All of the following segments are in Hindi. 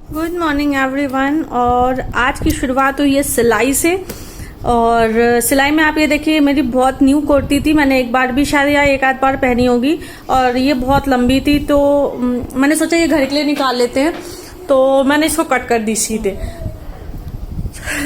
Good morning everyone. और आज की शुरुआत हुई है सिलाई से। और सिलाई में आप ये देखिए, मेरी बहुत न्यू कुर्ती थी, मैंने एक बार भी शायद या एक आध बार पहनी होगी, और ये बहुत लंबी थी, तो मैंने सोचा ये घर के लिए निकाल लेते हैं, तो मैंने इसको कट कर दी सीधे।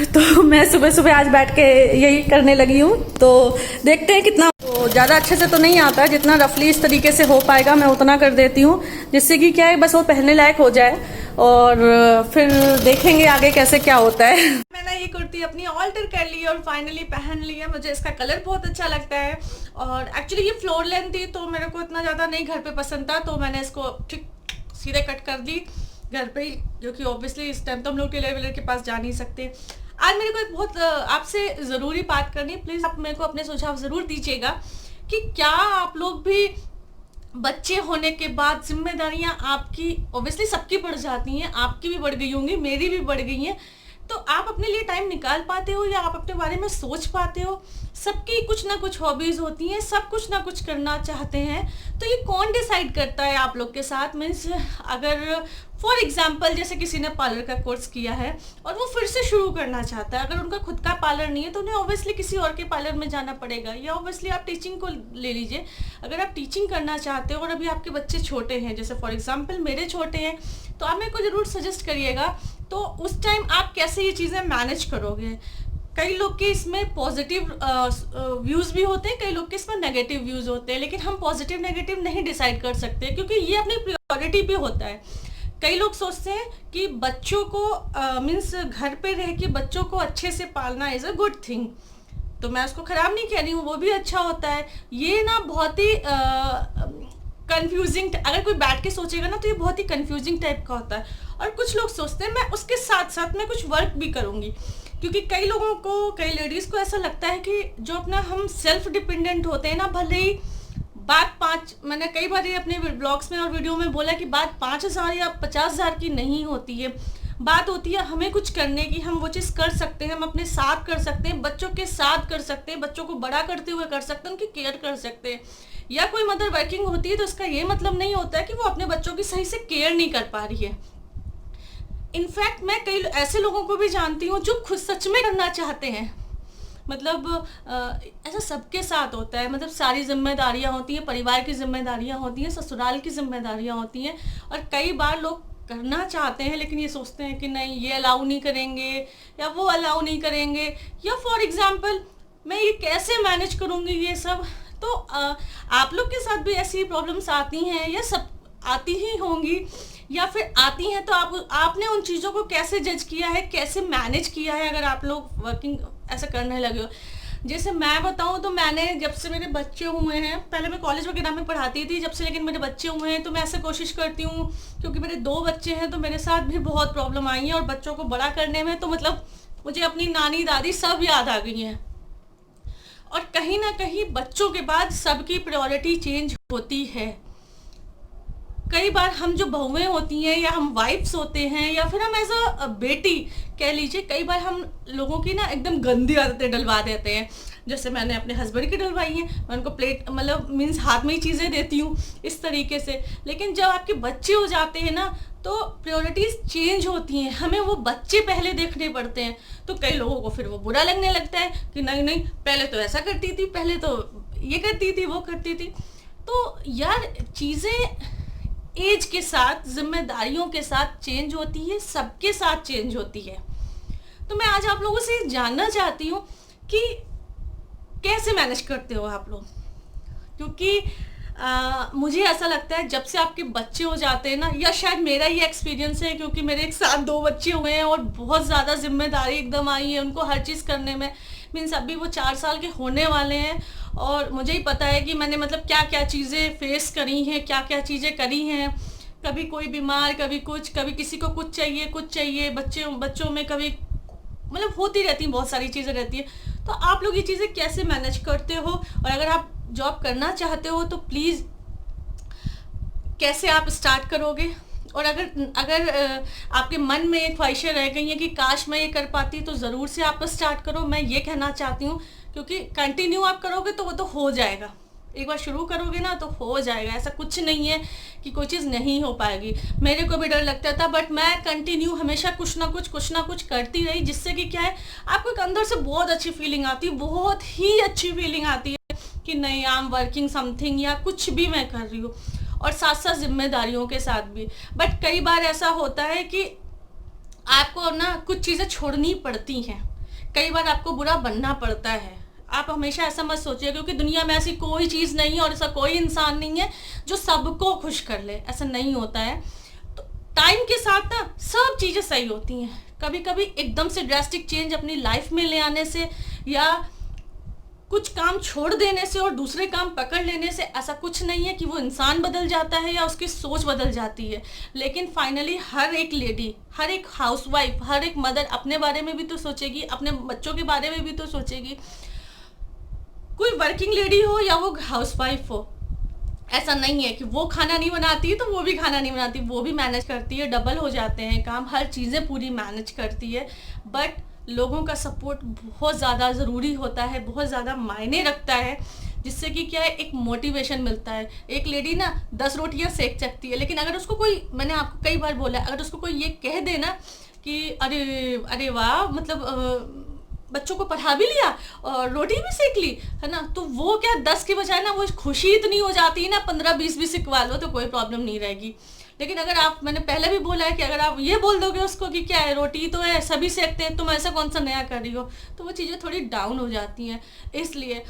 तो मैं सुबह सुबह आज बैठ के यही करने लगी हूँ, तो देखते हैं कितना। तो ज़्यादा अच्छे से तो नहीं आता, जितना रफली इस तरीके से हो पाएगा मैं उतना कर देती हूँ, जिससे कि क्या है, बस वो पहनने लायक हो जाए, और फिर देखेंगे आगे कैसे क्या होता है। मैंने ये कुर्ती अपनी ऑल्टर कर ली और फाइनली पहन ली है। मुझे इसका कलर बहुत अच्छा लगता है, और एक्चुअली ये फ्लोर लेंथ थी, तो मेरे को इतना ज़्यादा नहीं घर पे पसंद था, तो मैंने इसको ठीक सीधे कट कर दी घर पे ही, जो कि ऑब्वियसली इस टाइम तो हम लोग टेलर के पास जा नहीं सकते। आज मेरे को एक बहुत आपसे ज़रूरी बात करनी है, प्लीज़ आप मेरे को अपने सुझाव ज़रूर दीजिएगा कि क्या आप लोग भी बच्चे होने के बाद जिम्मेदारियां आपकी ऑब्वियसली सबकी बढ़ जाती हैं, आपकी भी बढ़ गई होंगी, मेरी भी बढ़ गई हैं, तो आप अपने लिए टाइम निकाल पाते हो या आप अपने बारे में सोच पाते हो? सबकी कुछ ना कुछ हॉबीज होती हैं, सब कुछ ना कुछ करना चाहते हैं, तो ये कौन डिसाइड करता है आप लोग के साथ? मीन्स अगर फॉर एग्जाम्पल जैसे किसी ने पार्लर का कोर्स किया है और वो फिर से शुरू करना चाहता है, अगर उनका खुद का पार्लर नहीं है तो उन्हें ऑब्वियसली किसी और के पार्लर में जाना पड़ेगा, या ऑब्वियसली आप टीचिंग को ले लीजिए। अगर आप टीचिंग करना चाहते हो और अभी आपके बच्चे छोटे हैं, जैसे फॉर एग्जाम्पल मेरे छोटे हैं, तो आप मेरे को ज़रूर सजेस्ट करिएगा, तो उस टाइम आप कैसे ये चीज़ें मैनेज करोगे? कई लोग के इसमें पॉजिटिव व्यूज़ भी होते हैं, कई लोग के इसमें नेगेटिव व्यूज़ होते हैं, लेकिन हम पॉजिटिव नेगेटिव नहीं डिसाइड कर सकते, क्योंकि ये अपनी प्रायोरिटी पे होता है। कई लोग सोचते हैं कि बच्चों को मीन्स घर पे रह के बच्चों को अच्छे से पालना इज़ अ गुड थिंग, तो मैं उसको ख़राब नहीं कह रही हूँ, वो भी अच्छा होता है। ये ना बहुत ही कंफ्यूजिंग, अगर कोई बैठ के सोचेगा ना तो ये बहुत ही कंफ्यूजिंग टाइप का होता है। और कुछ लोग सोचते हैं मैं उसके साथ साथ में कुछ वर्क भी करूँगी, क्योंकि कई लोगों को, कई लेडीज़ को ऐसा लगता है कि जो अपना हम सेल्फ डिपेंडेंट होते हैं ना, भले ही बात मैंने कई बार ये अपने ब्लॉग्स में और वीडियो में बोला कि बात 5,000 या 50,000 की नहीं होती है, बात होती है हमें कुछ करने की, हम वो चीज़ कर सकते हैं, हम अपने साथ कर सकते हैं, बच्चों के साथ कर सकते हैं, बच्चों को बड़ा करते हुए कर सकते हैं, उनकी केयर कर सकते हैं। या कोई मदर वर्किंग होती है तो इसका ये मतलब नहीं होता है कि वो अपने बच्चों की सही से केयर नहीं कर पा रही है। इनफैक्ट मैं कई ऐसे लोगों को भी जानती हूँ जो खुद सच में करना चाहते हैं, मतलब ऐसा सबके साथ होता है, मतलब सारी जिम्मेदारियाँ होती हैं, परिवार की जिम्मेदारियाँ होती हैं, ससुराल की जिम्मेदारियाँ होती हैं, और कई बार लोग करना चाहते हैं लेकिन ये सोचते हैं कि नहीं ये अलाउ नहीं करेंगे या वो अलाउ नहीं करेंगे, या फॉर एग्जांपल मैं ये कैसे मैनेज करूँगी ये सब। तो आप लोग के साथ भी ऐसी प्रॉब्लम्स आती हैं या सब आती ही होंगी, या फिर आती हैं तो आपने उन चीज़ों को कैसे जज किया है, कैसे मैनेज किया है, अगर आप लोग वर्किंग ऐसा करने लगे हो? जैसे मैं बताऊं तो मैंने जब से मेरे बच्चे हुए हैं, पहले मैं कॉलेज वगैरह में पढ़ाती थी, जब से लेकिन मेरे बच्चे हुए हैं तो मैं ऐसे कोशिश करती हूँ, क्योंकि मेरे 2 बच्चे हैं तो मेरे साथ भी बहुत प्रॉब्लम आई है, और बच्चों को बड़ा करने में तो मतलब मुझे अपनी नानी दादी सब याद आ गई हैं। और कहीं ना कहीं बच्चों के बाद सबकी प्रायोरिटी चेंज होती है। कई बार हम जो बहुएं होती हैं या हम वाइफ्स होते हैं या फिर हम एज अ बेटी कह लीजिए, कई बार हम लोगों की ना एकदम गंदी आदतें डलवा देते हैं। जैसे मैंने अपने हस्बैंड की डलवाई हैं, मैं उनको प्लेट मतलब मीन्स हाथ में ही चीज़ें देती हूँ इस तरीके से। लेकिन जब आपके बच्चे हो जाते हैं ना तो प्रायोरिटीज़ चेंज होती हैं, हमें वो बच्चे पहले देखने पड़ते हैं। तो कई लोगों को फिर वो बुरा लगने लगता है कि नहीं नहीं पहले तो ऐसा करती थी, पहले तो ये करती थी, वो करती थी। तो यार चीज़ें एज के साथ, जिम्मेदारियों के साथ चेंज होती है, सबके साथ चेंज होती है। तो मैं आज आप लोगों से जानना चाहती हूँ कि कैसे मैनेज करते हो आप लोग, क्योंकि मुझे ऐसा लगता है जब से आपके बच्चे हो जाते हैं ना, या शायद मेरा ही एक्सपीरियंस है क्योंकि मेरे एक साथ 2 बच्चे हुए हैं और बहुत ज़्यादा जिम्मेदारी एकदम आई है उनको हर चीज़ करने में। मीन्स अभी वो 4 साल के होने वाले हैं और मुझे ही पता है कि मैंने मतलब क्या क्या चीज़ें फेस करी हैं, क्या क्या चीज़ें करी हैं। कभी कोई बीमार, कभी कुछ, कभी किसी को कुछ चाहिए, बच्चों में कभी मतलब होती रहती हैं, बहुत सारी चीज़ें रहती हैं। तो आप लोग ये चीज़ें कैसे मैनेज करते हो, और अगर आप जॉब करना चाहते हो तो प्लीज़ कैसे आप स्टार्ट करोगे? और अगर आपके मन में एक ख्वाहिशें रह गई हैं कि काश मैं ये कर पाती, तो ज़रूर से आप स्टार्ट करो, मैं ये कहना चाहती हूँ, क्योंकि कंटिन्यू आप करोगे तो वो तो हो जाएगा। एक बार शुरू करोगे ना तो हो जाएगा, ऐसा कुछ नहीं है कि कोई चीज़ नहीं हो पाएगी। मेरे को भी डर लगता था, बट मैं कंटिन्यू हमेशा कुछ ना कुछ करती रही, जिससे कि क्या है, आपको एक अंदर से बहुत अच्छी फीलिंग आती है, बहुत ही अच्छी फीलिंग आती है कि नहीं, आई एम वर्किंग समथिंग, या कुछ भी मैं कर रही हूँ, और साथ साथ जिम्मेदारियों के साथ भी। बट कई बार ऐसा होता है कि आपको ना कुछ चीज़ें छोड़नी पड़ती हैं, कई बार आपको बुरा बनना पड़ता है। आप हमेशा ऐसा मत सोचिए, क्योंकि दुनिया में ऐसी कोई चीज़ नहीं है और ऐसा कोई इंसान नहीं है जो सबको खुश कर ले, ऐसा नहीं होता है। तो टाइम के साथ ना सब चीज़ें सही होती हैं। कभी कभी एकदम से ड्रास्टिक चेंज अपनी लाइफ में ले आने से, या कुछ काम छोड़ देने से और दूसरे काम पकड़ लेने से ऐसा कुछ नहीं है कि वो इंसान बदल जाता है या उसकी सोच बदल जाती है। लेकिन फाइनली हर एक लेडी, हर एक हाउसवाइफ, हर एक मदर अपने बारे में भी तो सोचेगी, अपने बच्चों के बारे में भी तो सोचेगी। कोई वर्किंग लेडी हो या वो हाउसवाइफ हो, ऐसा नहीं है कि वो खाना नहीं बनाती तो वो भी खाना नहीं बनाती, वो भी मैनेज करती है, डबल हो जाते हैं काम, हर चीज़ें पूरी मैनेज करती है। बट लोगों का सपोर्ट बहुत ज़्यादा ज़रूरी होता है, बहुत ज़्यादा मायने रखता है, जिससे कि क्या है, एक मोटिवेशन मिलता है। एक लेडी ना 10 रोटियां सेक सकती है, लेकिन अगर उसको कोई, मैंने आपको कई बार बोला, अगर उसको कोई ये कह दे ना कि अरे अरे वाह, मतलब बच्चों को पढ़ा भी लिया और रोटी भी सेक ली, है ना, तो वो क्या 10 के बजाय ना वो खुशी इतनी हो जाती है ना, 15-20 भी सिखवा लो तो कोई प्रॉब्लम नहीं रहेगी। लेकिन अगर आप, मैंने पहले भी बोला है कि अगर आप ये बोल दोगे उसको कि क्या है, रोटी तो है, सभी सेकते हैं, तुम ऐसा कौन सा नया कर रही हो, तो वो चीज़ें थोड़ी डाउन हो जाती हैं। इसलिए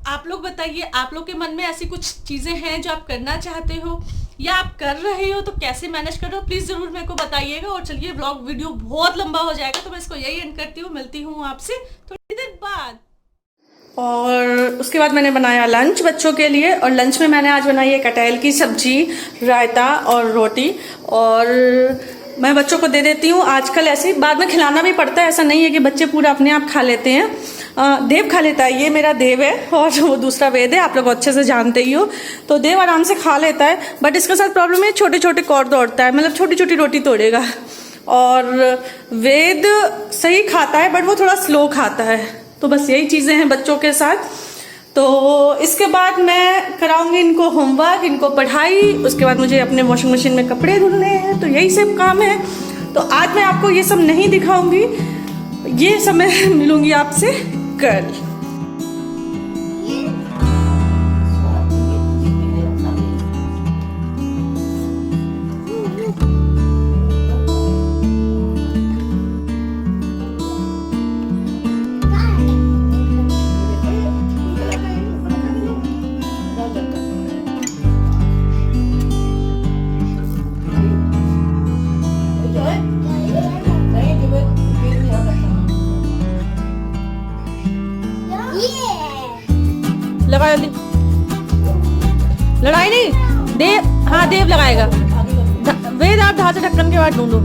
आप लोग बताइए, आप लोग के मन में ऐसी कुछ चीज़ें हैं जो आप करना चाहते हो या आप कर रहे हो, तो कैसे मैनेज कर रहे हो, प्लीज़ ज़रूर मेरे को बताइएगा। और चलिए, व्लॉग वीडियो बहुत लंबा हो जाएगा तो मैं इसको यही एंड करती हूँ। मिलती हूँ आपसे थोड़ी देर बाद। और उसके बाद मैंने बनाया लंच बच्चों के लिए, और लंच में मैंने आज बनाई है कटहल की सब्जी, रायता और रोटी। और मैं बच्चों को दे देती हूँ आजकल, ऐसे बाद में खिलाना भी पड़ता है, ऐसा नहीं है कि बच्चे पूरा अपने आप खा लेते हैं। देव खा लेता है, ये मेरा देव है, और वो दूसरा वेद है, आप लोग अच्छे से जानते ही हो। तो देव आराम से खा लेता है, बट इसके साथ प्रॉब्लम है, छोटे छोटे कौर तोड़ता है, मतलब छोटी छोटी रोटी तोड़ेगा। और वेद सही खाता है, बट वो थोड़ा स्लो खाता है। तो बस यही चीज़ें हैं बच्चों के साथ। तो इसके बाद मैं कराऊंगी इनको होमवर्क, इनको पढ़ाई, उसके बाद मुझे अपने वॉशिंग मशीन में कपड़े धुलने हैं, तो यही सब काम है। तो आज मैं आपको ये सब नहीं दिखाऊंगी, ये सब मैं मिलूंगी आपसे कल। लगाओ, लड़ाई नहीं, देव, हाँ देव लगाएगा। वेद आप ढाल से ढक्कन के बाद ढूंढो।